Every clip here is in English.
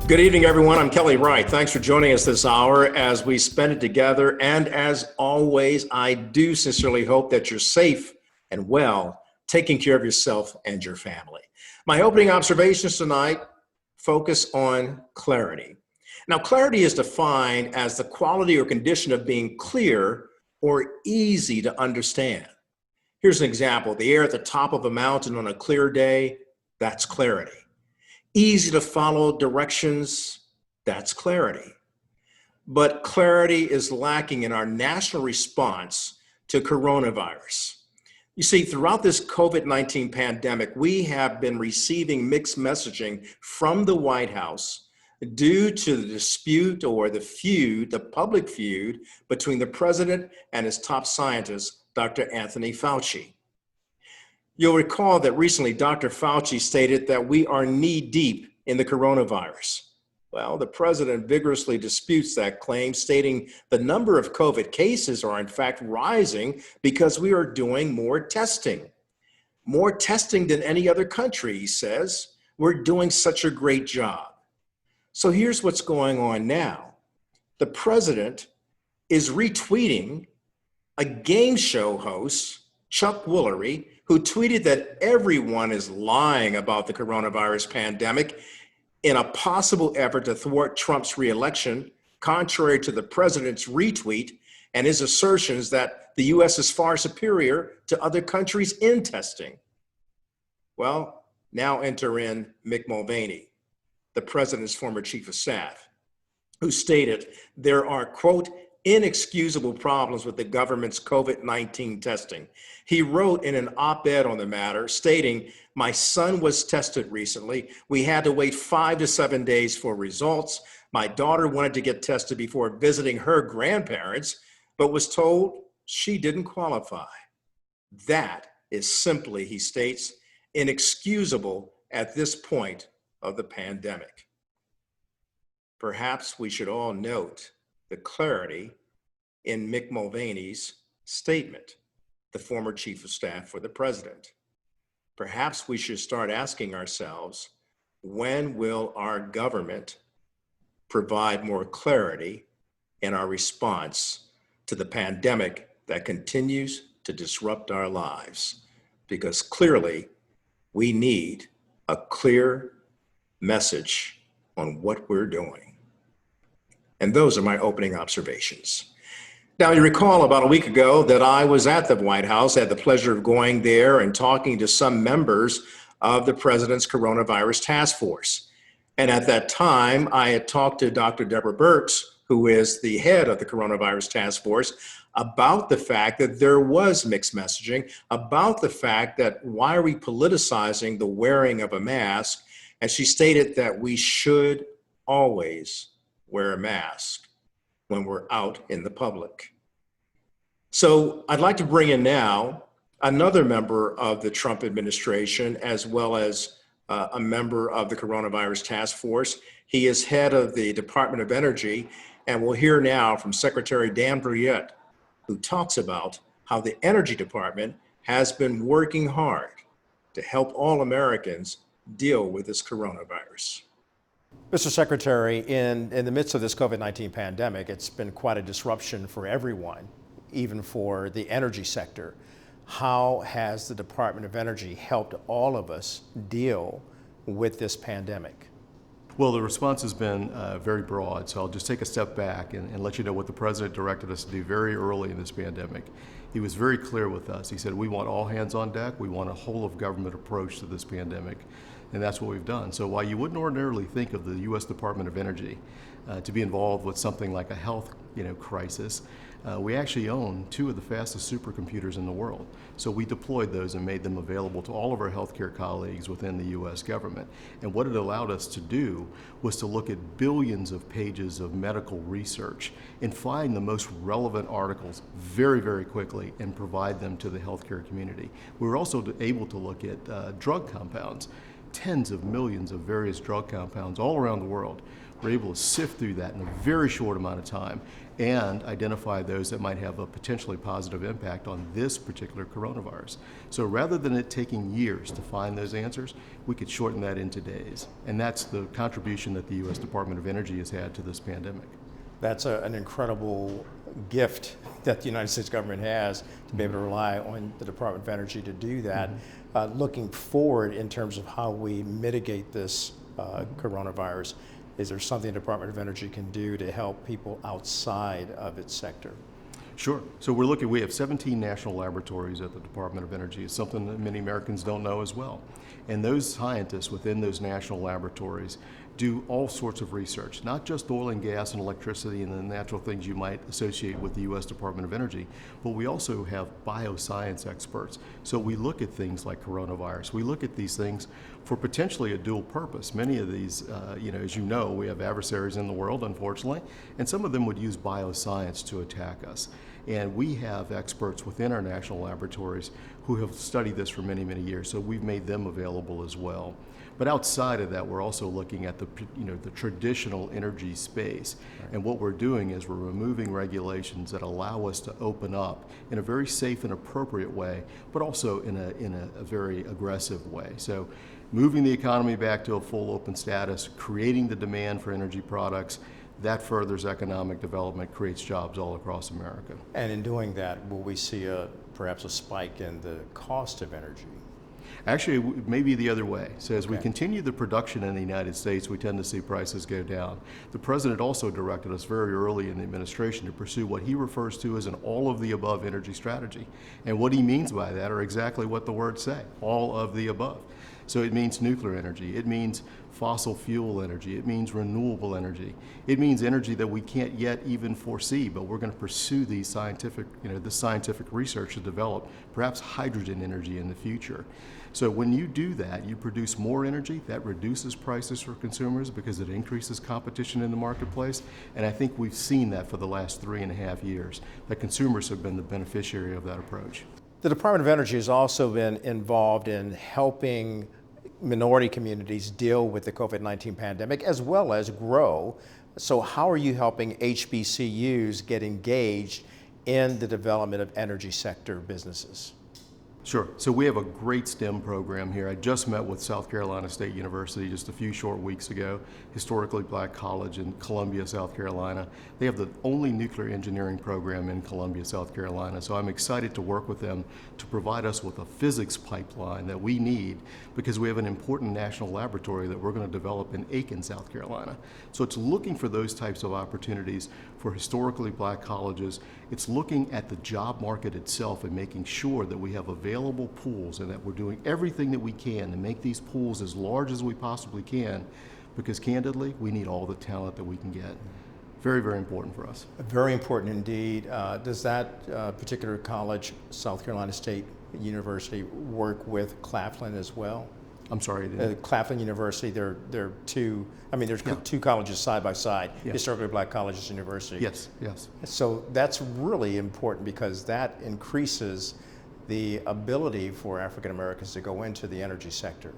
Good evening, everyone. I'm Kelly Wright. Thanks for joining us this hour as we spend it together. And as always, I do sincerely hope that you're safe and well, taking care of yourself and your family. My opening observations tonight focus on clarity. Now, clarity is defined as the quality or condition of being clear or easy to understand. Here's an example. The air at the top of a mountain on a clear day, that's clarity. Easy to follow directions, that's clarity. But clarity is lacking in our national response to coronavirus. You see, throughout this COVID-19 pandemic, we have been receiving mixed messaging from the White House due to the dispute or the public feud between the president and his top scientist, Dr. Anthony Fauci. You'll recall that recently Dr. Fauci stated that we are knee-deep in the coronavirus. Well, the president vigorously disputes that claim, stating the number of COVID cases are in fact rising because we are doing more testing. More testing than any other country, he says. We're doing such a great job. So here's what's going on now. The president is retweeting a game show host, Chuck Woolery, who tweeted that everyone is lying about the coronavirus pandemic in a possible effort to thwart Trump's reelection, contrary to the president's retweet and his assertions that the U.S. is far superior to other countries in testing. Well, now enter in Mick Mulvaney, the president's former chief of staff, who stated there are, quote, inexcusable problems with the government's COVID-19 testing. He wrote in an op-ed on the matter stating, my son was tested recently. We had to wait 5 to 7 days for results. My daughter wanted to get tested before visiting her grandparents, but was told she didn't qualify. That is simply, he states, inexcusable at this point of the pandemic. Perhaps we should all note the clarity in Mick Mulvaney's statement, the former chief of staff for the president. Perhaps we should start asking ourselves, when will our government provide more clarity in our response to the pandemic that continues to disrupt our lives? Because clearly we need a clear message on what we're doing. And those are my opening observations. Now, you recall about a week ago that I was at the White House, had the pleasure of going there and talking to some members of the president's coronavirus task force. And at that time, I had talked to Dr. Deborah Birx, who is the head of the coronavirus task force, about the fact that there was mixed messaging, about the fact that why are we politicizing the wearing of a mask? And she stated that we should always wear a mask when we're out in the public. So I'd like to bring in now another member of the Trump administration, as well as a member of the coronavirus task force. He is head of the Department of Energy, and we'll hear now from Secretary Dan Brouillette, who talks about how the Energy Department has been working hard to help all Americans deal with this coronavirus. Mr. Secretary, in the midst of this COVID-19 pandemic, it's been quite a disruption for everyone, even for the energy sector. How has the Department of Energy helped all of us deal with this pandemic? Well, the response has been very broad, so I'll just take a step back and let you know what the President directed us to do very early in this pandemic. He was very clear with us. He said, we want all hands on deck. We want a whole of government approach to this pandemic. And that's what we've done. So while you wouldn't ordinarily think of the U.S. Department of Energy to be involved with something like a health crisis, we actually own 2 of the fastest supercomputers in the world. So we deployed those and made them available to all of our healthcare colleagues within the U.S. government. And what it allowed us to do was to look at billions of pages of medical research and find the most relevant articles very, very quickly and provide them to the healthcare community. We were also able to look at drug compounds, tens of millions of various drug compounds all around the world. we're able to sift through that in a very short amount of time and identify those that might have a potentially positive impact on this particular coronavirus. So rather than it taking years to find those answers, we could shorten that into days. And that's the contribution that the U.S. Department of Energy has had to this pandemic. That's an incredible gift that the United States government has to be able to rely on the Department of Energy to do that. Looking forward in terms of how we mitigate this coronavirus, is there something the Department of Energy can do to help people outside of its sector? Sure. So we have 17 national laboratories at the Department of Energy. It's something that many Americans don't know as well. And those scientists within those national laboratories do all sorts of research, not just oil and gas and electricity and the natural things you might associate with the U.S. Department of Energy, but we also have bioscience experts. So we look at things like coronavirus. We look at these things for potentially a dual purpose. Many of these, as you know, we have adversaries in the world, unfortunately, and some of them would use bioscience to attack us. And we have experts within our national laboratories who have studied this for many, many years, so we've made them available as well. But outside of that, we're also looking at the traditional energy space. Right. And what we're doing is we're removing regulations that allow us to open up in a very safe and appropriate way, but also in a very aggressive way. So moving the economy back to a full open status, creating the demand for energy products, that furthers economic development, creates jobs all across America. And in doing that, will we see perhaps a spike in the cost of energy? Actually, it may be the other way. So as we continue the production in the United States, we tend to see prices go down. The President also directed us very early in the administration to pursue what he refers to as an all-of-the-above energy strategy. And what he means by that are exactly what the words say, all of the above. So it means nuclear energy, it means fossil fuel energy, it means renewable energy, it means energy that we can't yet even foresee, but we're going to pursue these this scientific research to develop perhaps hydrogen energy in the future. So when you do that, you produce more energy, that reduces prices for consumers because it increases competition in the marketplace. And I think we've seen that for the last 3.5 years, that consumers have been the beneficiary of that approach. The Department of Energy has also been involved in helping minority communities deal with the COVID-19 pandemic as well as grow. So how are you helping HBCUs get engaged in the development of energy sector businesses? Sure. So we have a great STEM program here. I just met with South Carolina State University just a few short weeks ago, historically black college in Columbia, South Carolina. They have the only nuclear engineering program in Columbia, South Carolina. So I'm excited to work with them to provide us with a physics pipeline that we need because we have an important national laboratory that we're going to develop in Aiken, South Carolina. So it's looking for those types of opportunities for historically black colleges. It's looking at the job market itself and making sure that we have available pools and that we're doing everything that we can to make these pools as large as we possibly can, because candidly, we need all the talent that we can get. Very, very important for us. Very important indeed. Does that particular college, South Carolina State University, work with Claflin as well? I'm sorry. Claflin University, there are two, there's two colleges side by side, Yeah. historically black colleges, university. Yes, yes. So that's really important because that increases the ability for African Americans to go into the energy sector.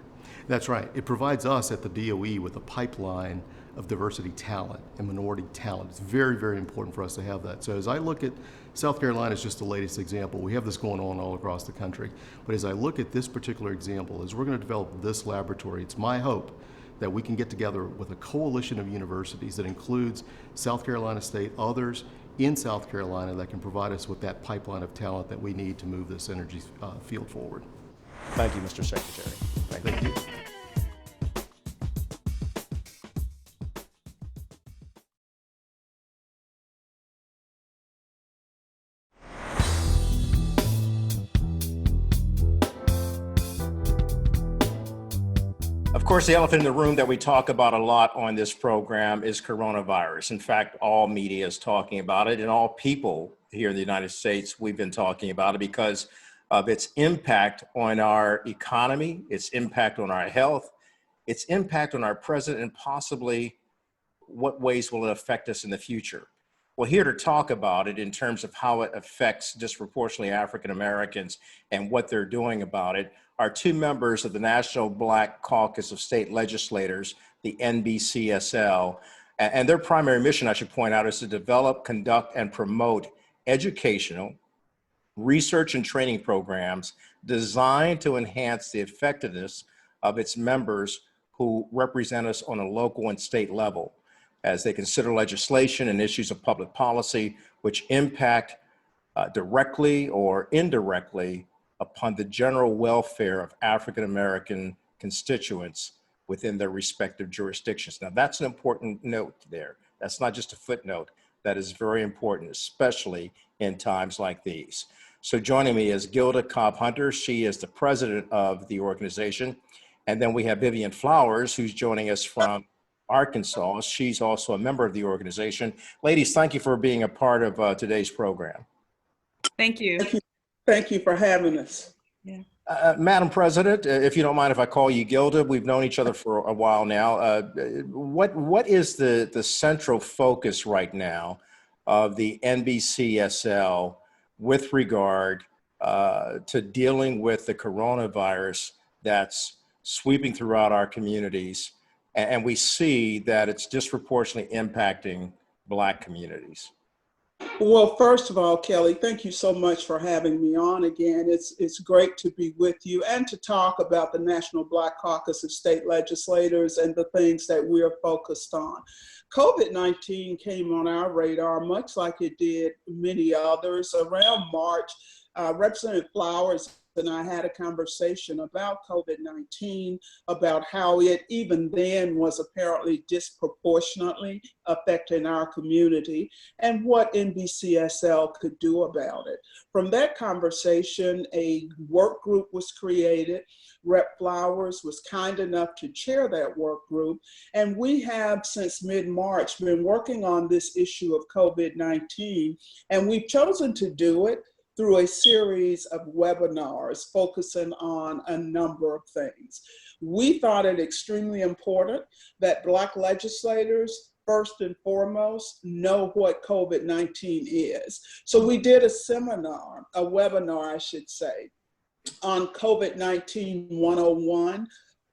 That's right. It provides us at the DOE with a pipeline of diversity talent and minority talent. It's very, very important for us to have that. So as I look at South Carolina is just the latest example. We have this going on all across the country. But as I look at this particular example, as we're going to develop this laboratory, it's my hope that we can get together with a coalition of universities that includes South Carolina State, others in South Carolina that can provide us with that pipeline of talent that we need to move this energy field forward. Thank you, Mr. Secretary. Thank you. Of course, the elephant in the room that we talk about a lot on this program is coronavirus. In fact, all media is talking about it, and all people here in the United States, we've been talking about it because of its impact on our economy, its impact on our health, its impact on our present, and possibly what ways will it affect us in the future. Well, here to talk about it in terms of how it affects disproportionately African Americans and what they're doing about it are two members of the National Black Caucus of State Legislators, the NBCSL. And their primary mission, I should point out, is to develop, conduct, and promote educational, research, and training programs designed to enhance the effectiveness of its members who represent us on a local and state level as they consider legislation and issues of public policy which impact directly or indirectly upon the general welfare of African American constituents within their respective jurisdictions. Now, that's an important note there. That's not just a footnote. That is very important, especially in times like these. So joining me is Gilda Cobb-Hunter. She is the president of the organization. And then we have Vivian Flowers, who's joining us from Arkansas. She's also a member of the organization. Ladies, thank you for being a part of today's program. Thank you. Thank you for having us. Yeah. Madam President, if you don't mind if I call you Gilda, we've known each other for a while now. What is the central focus right now of the NBCSL with regard to dealing with the coronavirus that's sweeping throughout our communities? And we see that it's disproportionately impacting Black communities. Well, first of all, Kelly, thank you so much for having me on again. It's great to be with you and to talk about the National Black Caucus of State Legislators and the things that we're focused on. COVID-19 came on our radar, much like it did many others. Around March, Representative Flowers and I had a conversation about COVID-19, about how it even then was apparently disproportionately affecting our community and what NBCSL could do about it. From that conversation, a work group was created. Rep. Flowers was kind enough to chair that work group. And we have since mid-March been working on this issue of COVID-19, and we've chosen to do it through a series of webinars focusing on a number of things. We thought it extremely important that Black legislators, first and foremost, know what COVID-19 is. So we did a seminar, a webinar, I should say, on COVID-19 101,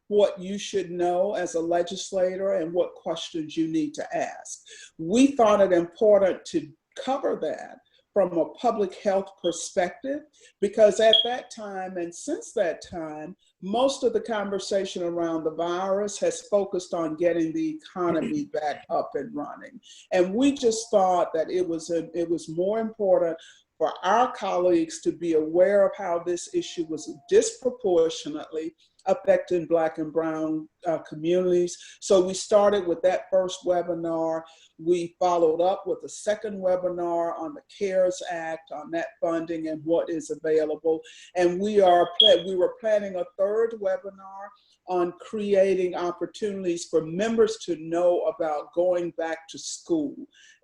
what you should know as a legislator and what questions you need to ask. We thought it important to cover that from a public health perspective, because at that time and since that time, most of the conversation around the virus has focused on getting the economy back up and running. And we just thought that it was more important for our colleagues to be aware of how this issue was disproportionately affecting Black and Brown communities. So we started with that first webinar. We followed up with a second webinar on the CARES Act, on that funding and what is available. And we were planning a third webinar on creating opportunities for members to know about going back to school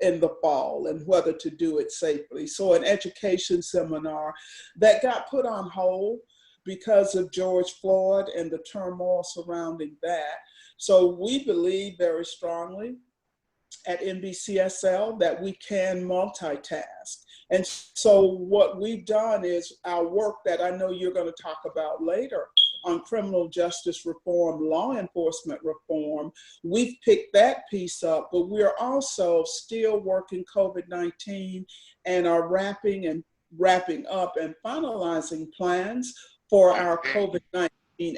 in the fall and whether to do it safely. So an education seminar that got put on hold because of George Floyd and the turmoil surrounding that. So we believe very strongly at NBCSL that we can multitask. And so what we've done is our work that I know you're going to talk about later on criminal justice reform, law enforcement reform, we've picked that piece up, but we're also still working COVID-19 and are wrapping up and finalizing plans for our COVID-19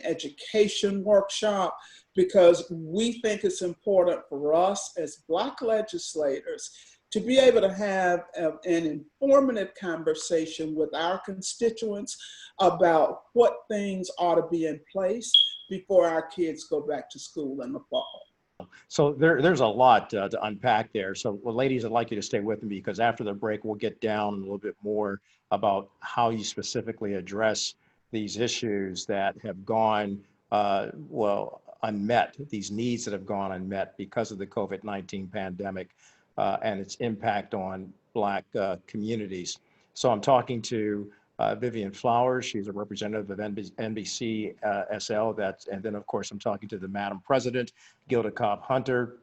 education workshop, because we think it's important for us as Black legislators to be able to have an informative conversation with our constituents about what things ought to be in place before our kids go back to school in the fall. So there's a lot to unpack there. So, well, ladies, I'd like you to stay with me, because after the break, we'll get down a little bit more about how you specifically address these issues that have gone, unmet, these needs that have gone unmet because of the COVID-19 pandemic and its impact on Black communities. So I'm talking to Vivian Flowers. She's a representative of NBCSL. And then, of course, I'm talking to the Madam President, Gilda Cobb-Hunter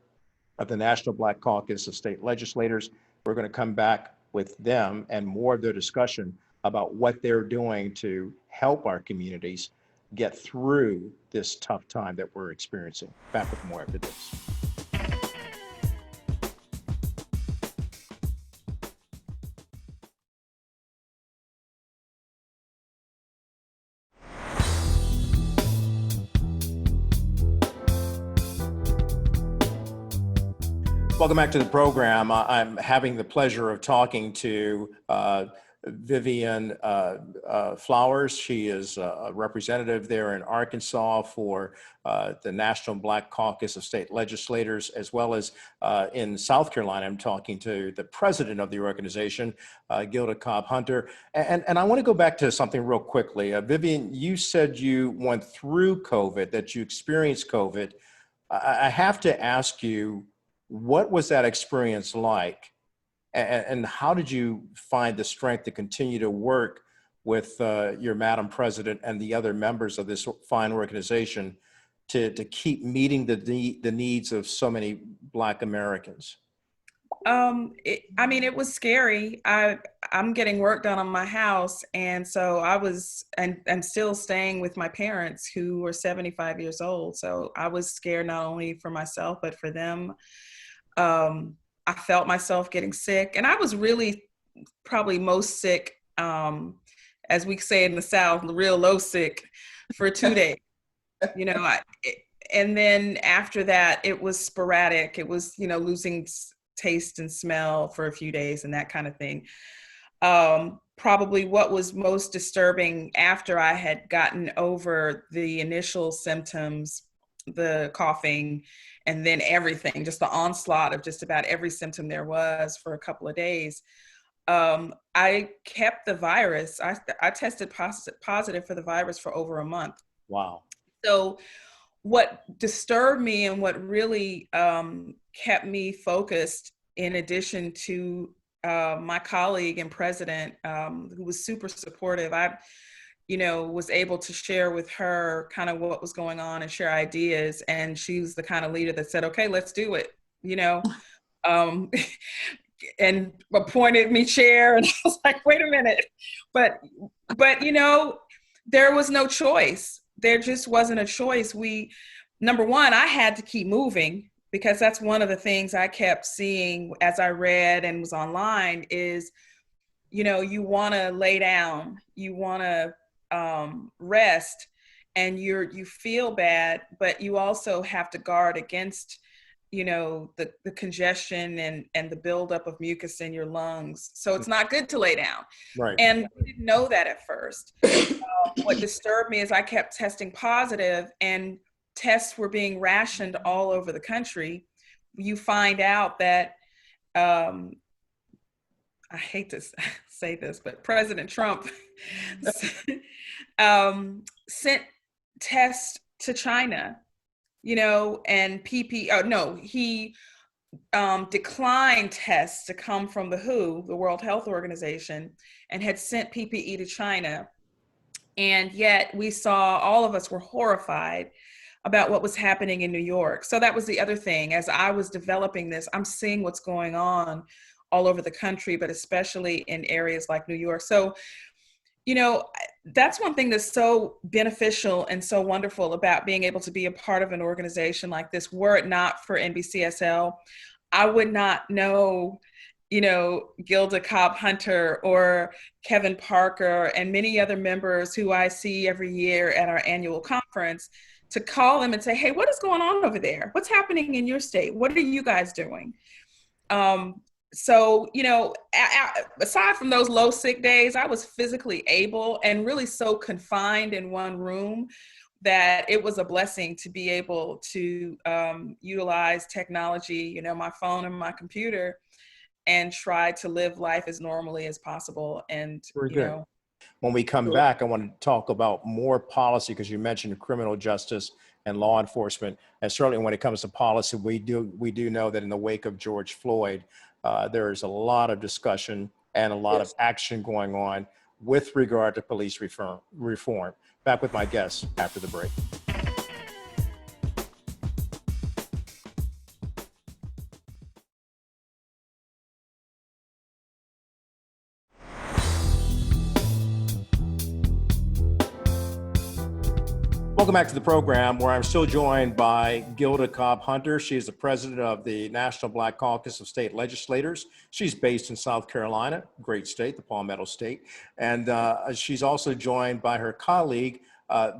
of the National Black Caucus of State Legislators. We're going to come back with them and more of their discussion about what they're doing to help our communities get through this tough time that we're experiencing. Back with more after this. Welcome back to the program. I'm having the pleasure of talking to Vivian Flowers. She is a representative there in Arkansas for the National Black Caucus of State Legislators, as well as in South Carolina. I'm talking to the president of the organization, Gilda Cobb-Hunter. And I want to go back to something real quickly. Vivian, you said you went through COVID, that you experienced COVID. I have to ask you, what was that experience like? And how did you find the strength to continue to work with your Madam President and the other members of this fine organization to keep meeting the needs of so many Black Americans? I mean, it was scary. I'm getting work done on my house. And so I'm still staying with my parents who are 75 years old. So I was scared not only for myself, but for them. I felt myself getting sick, and I was really probably most sick, as we say in the South, real low sick for 2 days. You know, and then after that, it was sporadic. It was, losing taste and smell for a few days and that kind of thing. Probably what was most disturbing after I had gotten over the initial symptoms, the coughing, and then everything, just the onslaught of just about every symptom there was for a couple of days. I kept the virus. I tested positive for the virus for over a month. Wow. So what disturbed me and what really kept me focused, in addition to my colleague and president, who was super supportive, I was able to share with her kind of what was going on and share ideas. And she was the kind of leader that said, okay, let's do it, and appointed me chair. And I was like, wait a minute. But there was no choice. There just wasn't a choice. Number one, I had to keep moving, because that's one of the things I kept seeing as I read and was online is, you want to lay down, you want to rest, and you feel bad, but you also have to guard against, the congestion and the buildup of mucus in your lungs. So it's not good to lay down. Right. And we didn't know that at first. What disturbed me is I kept testing positive, and tests were being rationed all over the country. You find out that, I hate to say this, but President Trump sent tests to China, and he declined tests to come from the WHO, the World Health Organization, and had sent PPE to China. And yet all of us were horrified about what was happening in New York. So that was the other thing. As I was developing this, I'm seeing what's going on all over the country, but especially in areas like New York. So, that's one thing that's so beneficial and so wonderful about being able to be a part of an organization like this. Were it not for NBCSL, I would not know, Gilda Cobb-Hunter or Kevin Parker and many other members who I see every year at our annual conference, to call them and say, hey, what is going on over there? What's happening in your state? What are you guys doing? So, aside from those low sick days, I was physically able and really so confined in one room that it was a blessing to be able to utilize technology, my phone and my computer, and try to live life as normally as possible. And, Very good. When we come back, I want to talk about more policy, because you mentioned criminal justice and law enforcement. And certainly when it comes to policy, we do know that in the wake of George Floyd, there is a lot of discussion and a lot of action going on with regard to police reform. Back with my guests after the break. Welcome back to the program, where I'm still joined by Gilda Cobb-Hunter. She is the president of the National Black Caucus of State Legislators. She's based in South Carolina, great state, the Palmetto State. And she's also joined by her colleague,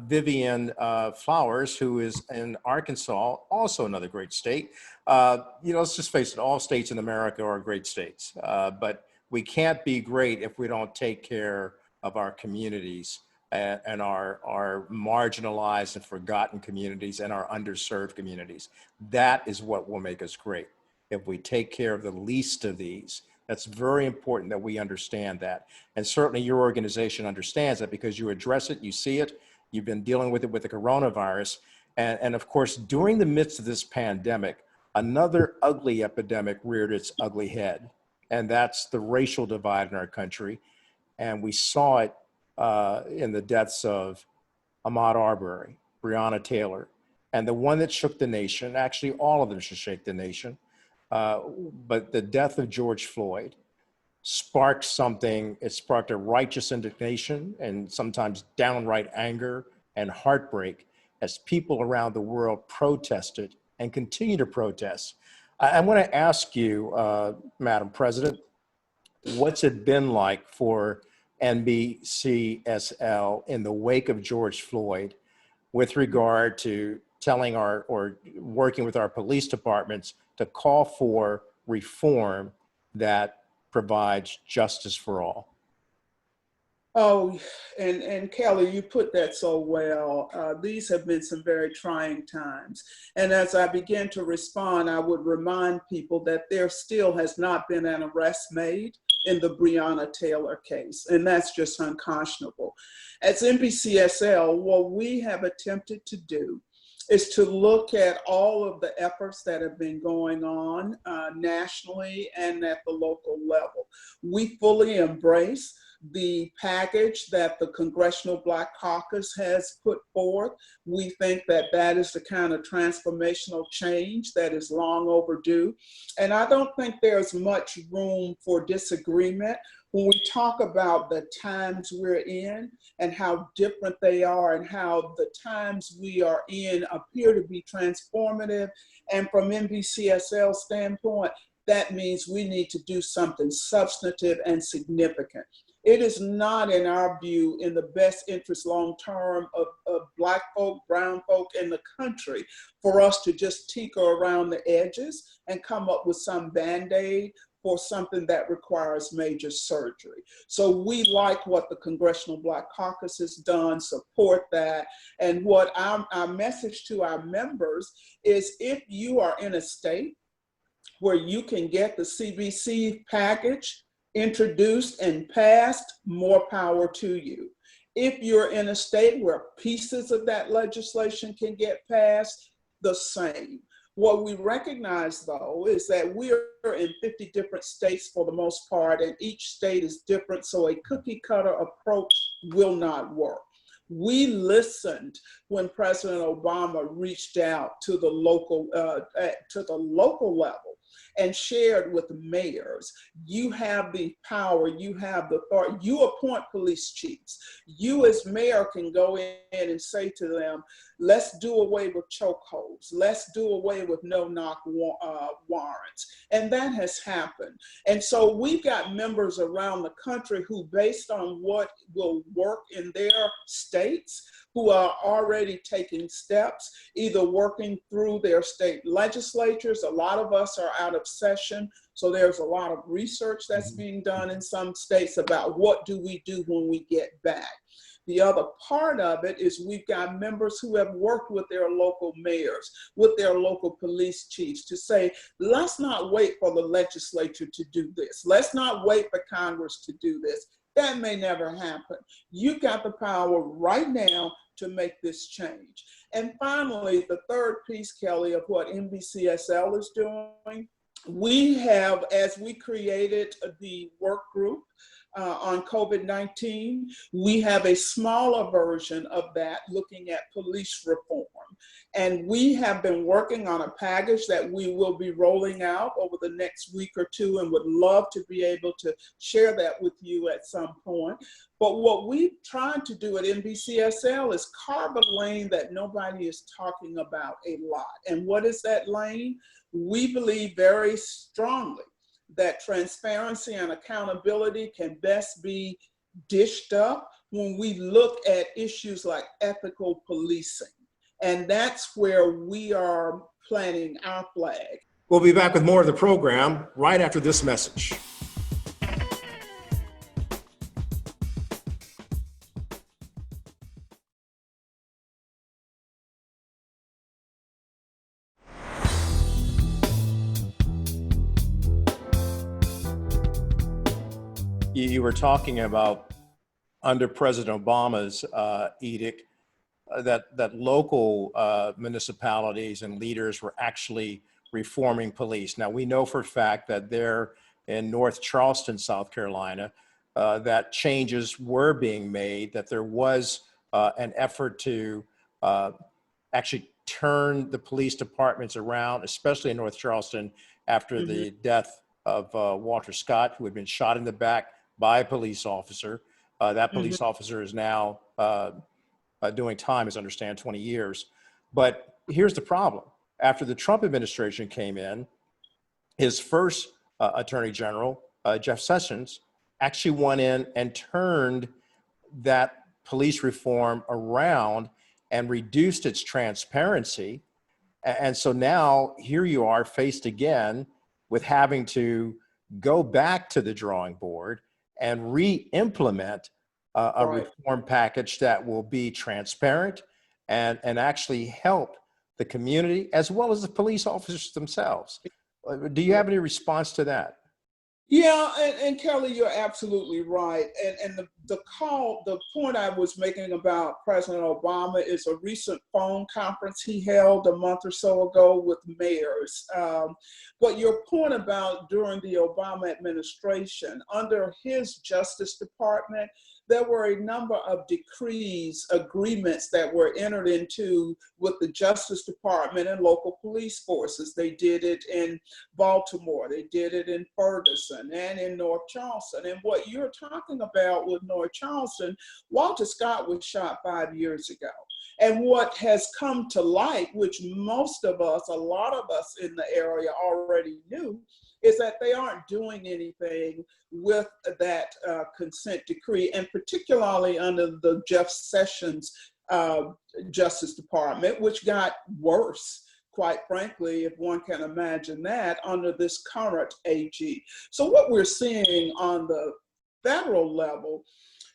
Vivian Flowers, who is in Arkansas, also another great state. Let's just face it, all states in America are great states, but we can't be great if we don't take care of our communities and our marginalized and forgotten communities and our underserved communities. That is what will make us great. If we take care of the least of these, that's very important that we understand that. And certainly your organization understands that because you address it, you see it, you've been dealing with it with the coronavirus. And of course, during the midst of this pandemic, another ugly epidemic reared its ugly head. And that's the racial divide in our country. And we saw it in the deaths of Ahmaud Arbery, Breonna Taylor, and the one that shook the nation, actually all of them should shake the nation, but the death of George Floyd sparked something. It sparked a righteous indignation and sometimes downright anger and heartbreak as people around the world protested and continue to protest. I want to ask you, Madam President, what's it been like for NBCSL in the wake of George Floyd with regard to telling or working with our police departments to call for reform that provides justice for all? Oh, and Kelly, you put that so well. These have been some very trying times. And as I begin to respond, I would remind people that there still has not been an arrest made in the Breonna Taylor case, and that's just unconscionable. As NBCSL, what we have attempted to do is to look at all of the efforts that have been going on nationally and at the local level. We fully embrace the package that the Congressional Black Caucus has put forth. We think that that is the kind of transformational change that is long overdue. And I don't think there's much room for disagreement when we talk about the times we're in and how different they are and how the times we are in appear to be transformative. And from NBCSL's standpoint, that means we need to do something substantive and significant. It is not, in our view, in the best interest long-term of Black folk, brown folk in the country for us to just tinker around the edges and come up with some Band-Aid for something that requires major surgery. So we like what the Congressional Black Caucus has done, support that. And what our message to our members is, if you are in a state where you can get the CBC package introduced and passed, more power to you. If you're in a state where pieces of that legislation can get passed, the same. What we recognize, though, is that we are in 50 different states for the most part, and each state is different, so a cookie cutter approach will not work. We listened when President Obama reached out to the local level and shared with mayors. You have the power, you have the authority, you appoint police chiefs. You as mayor can go in and say to them, let's do away with chokeholds. Let's do away with no-knock warrants. And that has happened. And so we've got members around the country who, based on what will work in their states, who are already taking steps, either working through their state legislatures. A lot of us are out of session, so there's a lot of research that's being done in some states about what do we do when we get back. The other part of it is we've got members who have worked with their local mayors, with their local police chiefs to say, let's not wait for the legislature to do this. Let's not wait for Congress to do this. That may never happen. You've got the power right now to make this change. And finally, the third piece, Kelly, of what NBCSL is doing, we have, as we created the work group on COVID-19, we have a smaller version of that looking at police reform. And we have been working on a package that we will be rolling out over the next week or two and would love to be able to share that with you at some point. But what we're trying to do at NBCSL is carve a lane that nobody is talking about a lot. And what is that lane? We believe very strongly that transparency and accountability can best be dished up when we look at issues like ethical policing. And that's where we are planting our flag. We'll be back with more of the program right after this message. You were talking about under President Obama's edict that local municipalities and leaders were actually reforming police. Now, we know for a fact that there in North Charleston, South Carolina, that changes were being made, that there was an effort to actually turn the police departments around, especially in North Charleston after the death of Walter Scott, who had been shot in the back by a police officer. That police officer is now doing time, as I understand, 20 years. But here's the problem. After the Trump administration came in, his first Attorney General, Jeff Sessions, actually went in and turned that police reform around and reduced its transparency. And so now here you are faced again with having to go back to the drawing board and re-implement a reform package that will be transparent and actually help the community as well as the police officers themselves. Do you have any response to that? Yeah, and Kelly, you're absolutely right. And the point I was making about President Obama is a recent phone conference he held a month or so ago with mayors. But your point about during the Obama administration, under his Justice Department, there were a number of decrees, agreements that were entered into with the Justice Department and local police forces. They did it in Baltimore, they did it in Ferguson and in North Charleston. And what you're talking about with North Charleston, Walter Scott was shot 5 years ago. And what has come to light, which most of us, a lot of us in the area already knew, is that they aren't doing anything with that consent decree, and particularly under the Jeff Sessions Justice Department, which got worse, quite frankly, if one can imagine that, under this current AG. So what we're seeing on the federal level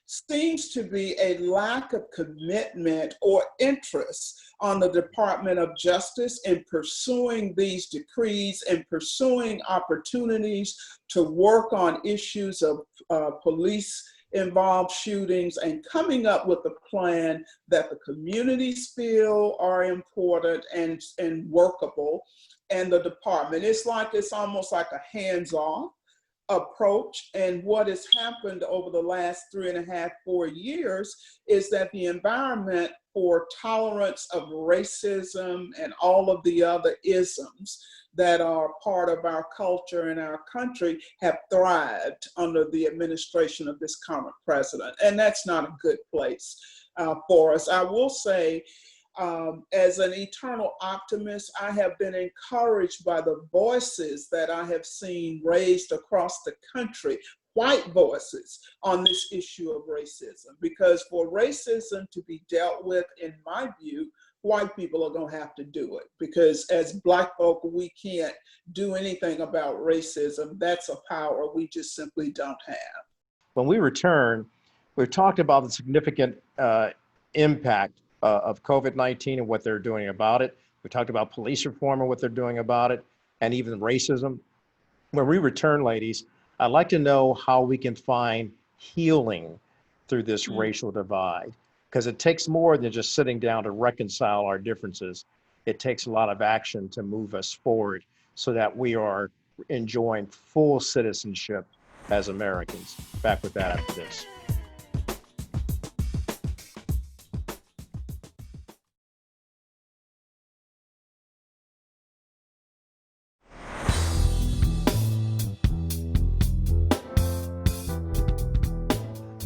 seems to be a lack of commitment or interest on the Department of Justice in pursuing these decrees and pursuing opportunities to work on issues of police involved shootings and coming up with a plan that the communities feel are important and workable. And the department, it's almost like a hands-off approach. And what has happened over the last 3.5, 4 years is that the environment for tolerance of racism and all of the other isms that are part of our culture and our country have thrived under the administration of this current president. And that's not a good place for us. I will say, as an eternal optimist, I have been encouraged by the voices that I have seen raised across the country, white voices on this issue of racism. Because for racism to be dealt with, in my view, white people are going to have to do it. Because as Black folk, we can't do anything about racism. That's a power we just simply don't have. When we return, we've talked about the significant impact of COVID-19 and what they're doing about it. We talked about police reform and what they're doing about it, and even racism. When we return, ladies, I'd like to know how we can find healing through this racial divide, because it takes more than just sitting down to reconcile our differences. It takes a lot of action to move us forward so that we are enjoying full citizenship as Americans. Back with that after this.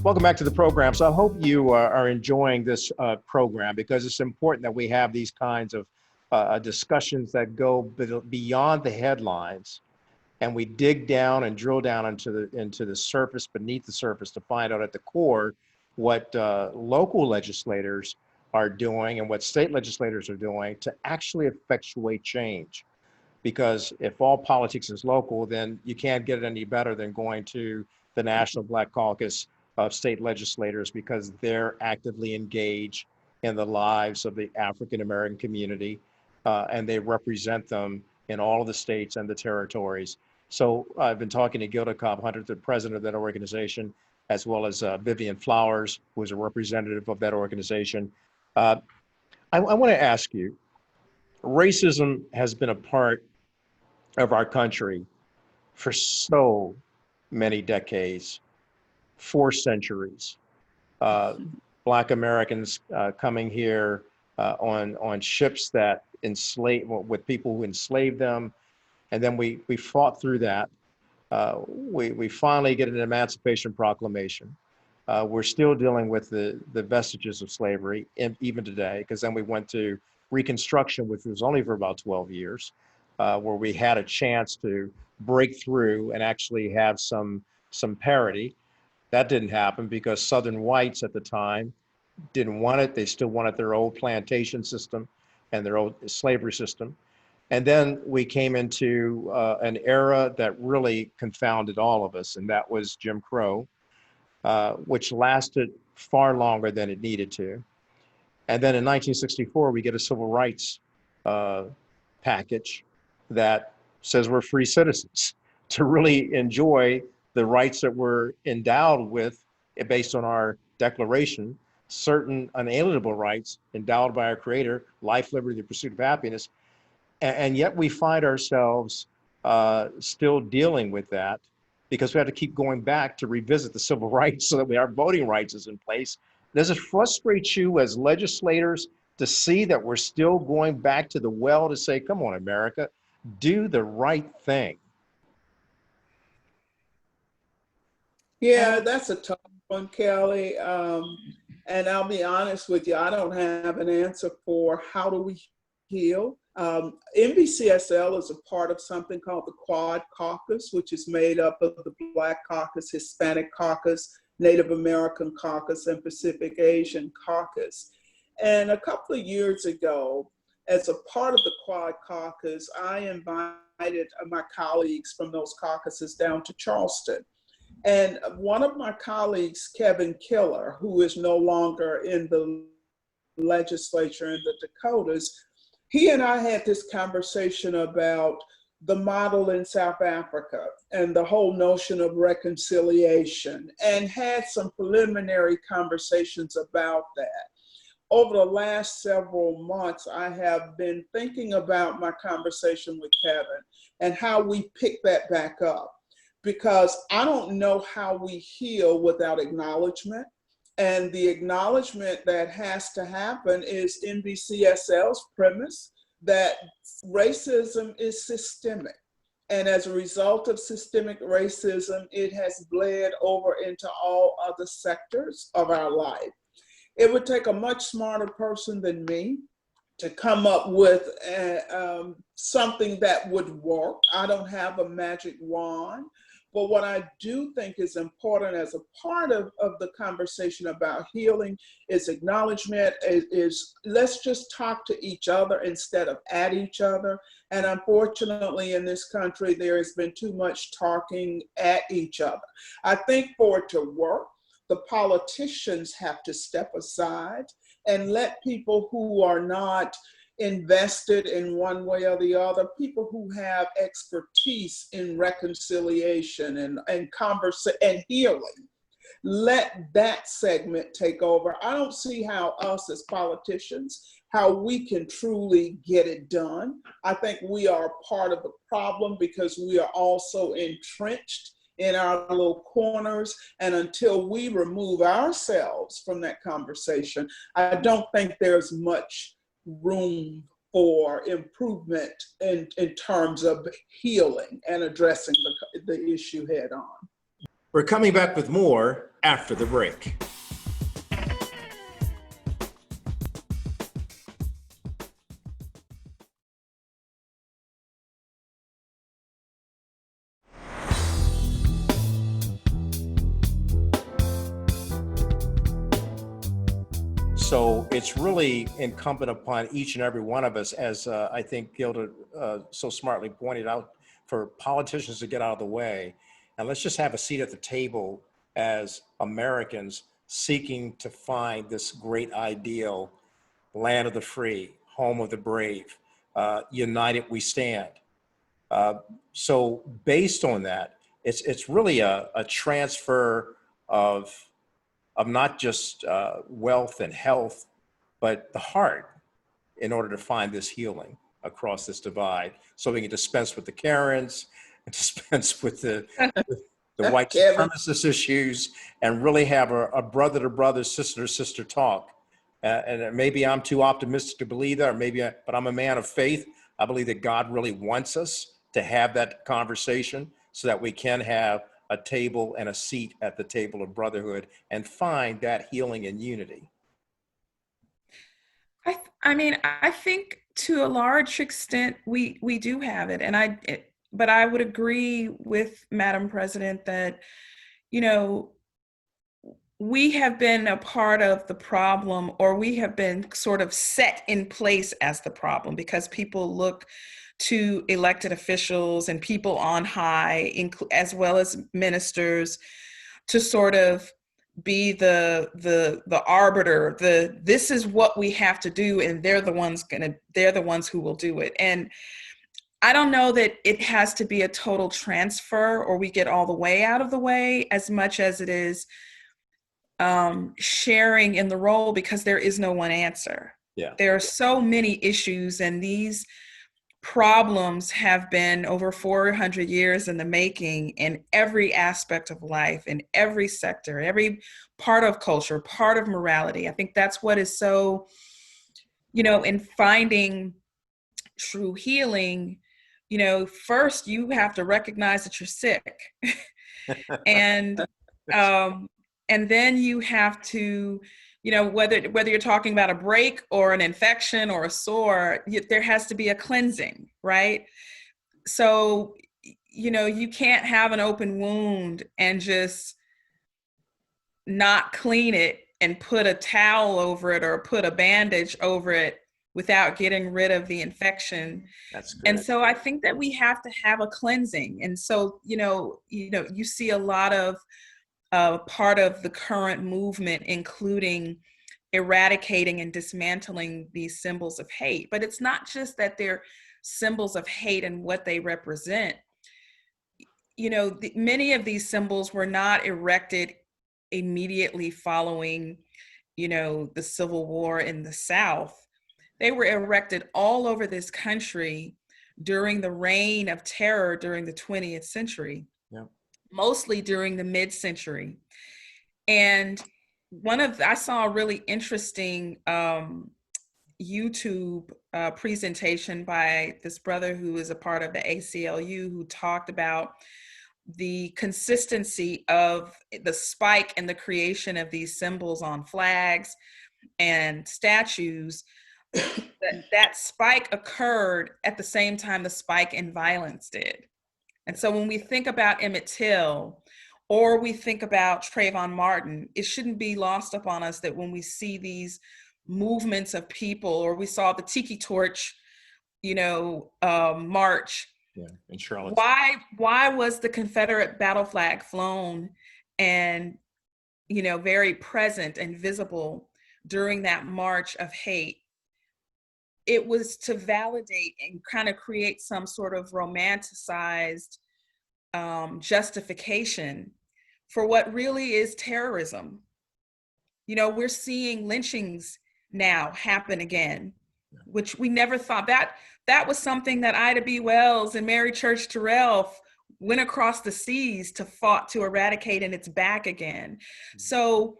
Welcome back to the program. So I hope you are enjoying this program, because it's important that we have these kinds of discussions that go beyond the headlines, and we dig down and drill down into the surface, beneath the surface, to find out at the core what local legislators are doing and what state legislators are doing to actually effectuate change. Because if all politics is local, then you can't get it any better than going to the National Black Caucus of state legislators, because they're actively engaged in the lives of the African American community, and they represent them in all of the states and the territories. So I've been talking to Gilda Cobb-Hunter, the president of that organization, as well as Vivian Flowers, who is a representative of that organization. I want to ask you, racism has been a part of our country for so many decades, 4 centuries. Black Americans coming here on ships that with people who enslaved them, and then we fought through that. We finally get an Emancipation Proclamation. We're still dealing with the vestiges of slavery even today, because then we went to Reconstruction, which was only for about 12 years, where we had a chance to break through and actually have some parity. That didn't happen because Southern whites at the time didn't want it. They still wanted their old plantation system and their old slavery system. And then we came into an era that really confounded all of us, and that was Jim Crow, which lasted far longer than it needed to. And then in 1964, we get a civil rights package that says we're free citizens to really enjoy the rights that we're endowed with based on our declaration, certain unalienable rights endowed by our Creator, life, liberty, the pursuit of happiness. And yet we find ourselves still dealing with that, because we have to keep going back to revisit the civil rights so that our voting rights is in place. Does it frustrate you as legislators to see that we're still going back to the well to say, come on, America, do the right thing? Yeah, that's a tough one, Kelly. And I'll be honest with you, I don't have an answer for how do we heal. NBCSL is a part of something called the Quad Caucus, which is made up of the Black Caucus, Hispanic Caucus, Native American Caucus, and Pacific Asian Caucus. And a couple of years ago, as a part of the Quad Caucus, I invited my colleagues from those caucuses down to Charleston. And one of my colleagues, Kevin Killer, who is no longer in the legislature in the Dakotas, he and I had this conversation about the model in South Africa and the whole notion of reconciliation, and had some preliminary conversations about that. Over the last several months, I have been thinking about my conversation with Kevin and how we pick that back up, because I don't know how we heal without acknowledgement. And the acknowledgement that has to happen is NBCSL's premise that racism is systemic. And as a result of systemic racism, it has bled over into all other sectors of our life. It would take a much smarter person than me to come up with something that would work. I don't have a magic wand. But what I do think is important as a part of the conversation about healing is acknowledgement, is let's just talk to each other instead of at each other. And unfortunately, in this country, there has been too much talking at each other. I think for it to work, the politicians have to step aside and let people who are not invested in one way or the other, people who have expertise in reconciliation and healing, let that segment take over. I don't see how us as politicians, how we can truly get it done. I think we are part of the problem because we are also entrenched in our little corners. And until we remove ourselves from that conversation, I don't think there's much room for improvement in terms of healing and addressing the issue head on. We're coming back with more after the break. So it's really incumbent upon each and every one of us, as I think Gilda so smartly pointed out, for politicians to get out of the way. And let's just have a seat at the table as Americans seeking to find this great ideal, land of the free, home of the brave, united we stand. So based on that, it's really a transfer of not just wealth and health, but the heart, in order to find this healing across this divide, so we can dispense with the Karens and dispense with the white Kevin. supremacist issues, and really have a brother to brother, sister to sister talk. And maybe I'm too optimistic to believe that, or but I'm a man of faith. I believe that God really wants us to have that conversation so that we can have a table and a seat at the table of brotherhood and find that healing and unity. I mean, I think to a large extent we do have it, and but I would agree with Madam President that, you know, we have been a part of the problem, or we have been sort of set in place as the problem, because people look to elected officials and people on high, as well as ministers, to sort of be the arbiter, this is what we have to do, and they're the ones who will do it. And I don't know that it has to be a total transfer or we get all the way out of the way, as much as it is sharing in the role, because there is no one answer. Yeah. There are so many issues, and these problems have been over 400 years in the making in every aspect of life, in every sector, every part of culture, part of morality. I think that's what is so, in finding true healing, first you have to recognize that you're sick. and and then you have to, whether you're talking about a break or an infection or a sore, there has to be a cleansing, right? So, you can't have an open wound and just not clean it and put a towel over it or put a bandage over it without getting rid of the infection. That's good. And so I think that we have to have a cleansing. And so, you see a lot of part of the current movement, including eradicating and dismantling these symbols of hate. But it's not just that they're symbols of hate and what they represent. Many of these symbols were not erected immediately following, the Civil War in the South. They were erected all over this country during the reign of terror during the 20th century. Yeah. Mostly during the mid-century. And I saw a really interesting YouTube presentation by this brother who is a part of the ACLU, who talked about the consistency of the spike in the creation of these symbols on flags and statues. that spike occurred at the same time the spike in violence did. And so when we think about Emmett Till, or we think about Trayvon Martin, it shouldn't be lost upon us that when we see these movements of people, or we saw the Tiki Torch, march. Yeah, in Charlotte. Why was the Confederate battle flag flown and, very present and visible during that march of hate? It was to validate and kind of create some sort of romanticized justification for what really is terrorism. We're seeing lynchings now happen again, which we never thought. That was something that Ida B. Wells and Mary Church Terrell went across the seas to fought to eradicate, and it's back again. So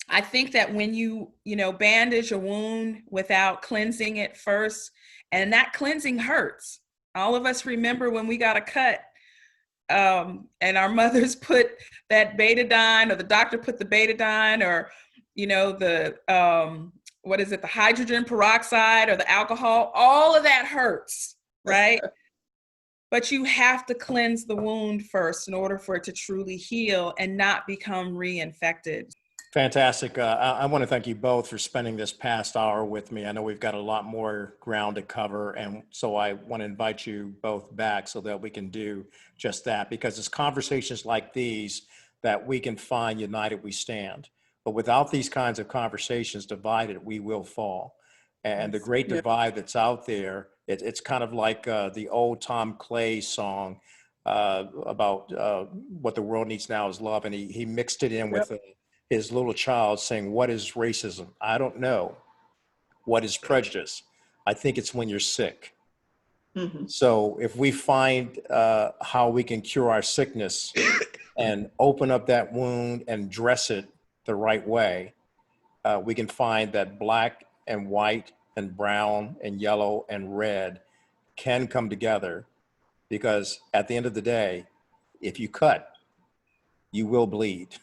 I think that when you bandage a wound without cleansing it first, and that cleansing hurts. All of us remember when we got a cut, and our mothers put that betadine, or the doctor put the betadine, or the the hydrogen peroxide or the alcohol. All of that hurts, right? But you have to cleanse the wound first in order for it to truly heal and not become reinfected. Fantastic. I want to thank you both for spending this past hour with me. I know we've got a lot more ground to cover, and so I want to invite you both back so that we can do just that, because it's conversations like these that we can find united we stand. But without these kinds of conversations, divided, we will fall. And the great Yeah. divide that's out there, it's kind of like the old Tom Clay song about what the world needs now is love. And he mixed it in with his little child saying, "What is racism? I don't know. What is prejudice? I think it's when you're sick." Mhm. So if we find how we can cure our sickness and open up that wound and dress it the right way, we can find that black and white and brown and yellow and red can come together, because at the end of the day, if you cut, you will bleed.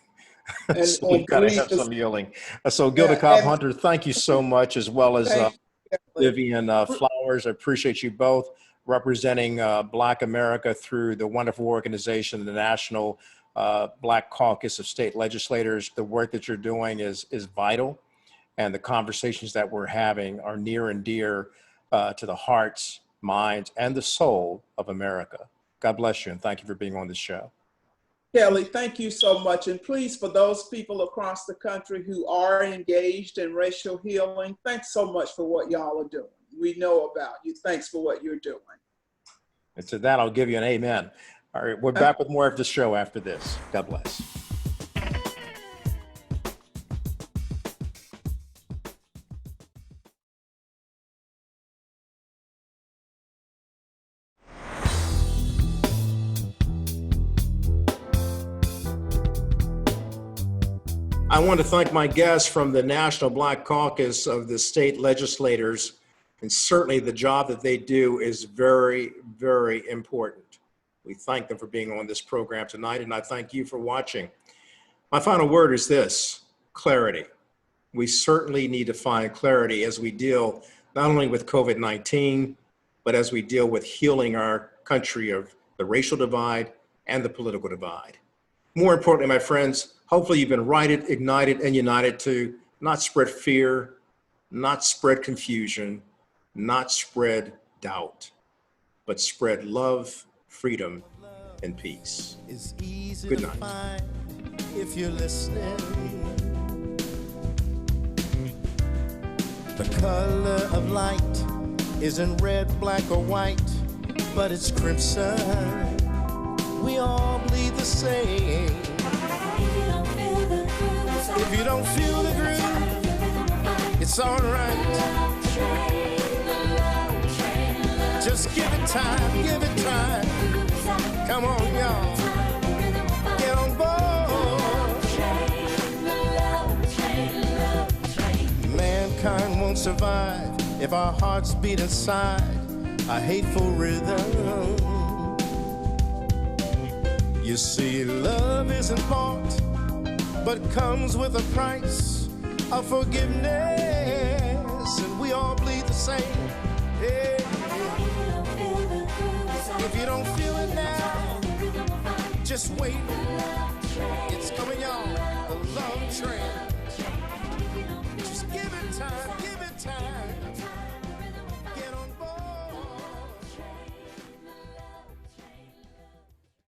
And, So we've got to believe have us, some healing. So Gilda yeah, Cobb and Hunter, thank you so much, as well as thank you, Kelly. Vivian Flowers. I appreciate you both representing Black America through the wonderful organization, the National Black Caucus of State Legislators. The work that you're doing is vital, and the conversations that we're having are near and dear to the hearts, minds, and the soul of America. God bless you, and thank you for being on this show. Kelly, thank you so much. And please, for those people across the country who are engaged in racial healing, thanks so much for what y'all are doing. We know about you. Thanks for what you're doing. And to that, I'll give you an amen. All right, we're back with more of the show after this. God bless. I want to thank my guests from the National Black Caucus of the state legislators, and certainly the job that they do is very, very important. We thank them for being on this program tonight, and I thank you for watching. My final word is this: clarity. We certainly need to find clarity as we deal not only with COVID-19, but as we deal with healing our country of the racial divide and the political divide. More importantly, my friends, hopefully you've been righted, ignited, and united to not spread fear, not spread confusion, not spread doubt, but spread love, freedom, and peace. Good night. If you're listening, the color of light isn't red, black, or white, but it's crimson. We all bleed the same. If you don't feel the groove, it's all right. Just give it time, give it time. Come on, y'all. Get on board. Mankind won't survive if our hearts beat inside a hateful rhythm. You see, love isn't bought, but comes with a price of forgiveness, and we all bleed the same. Yeah. If you don't feel it now, just wait. It's coming on, the love train.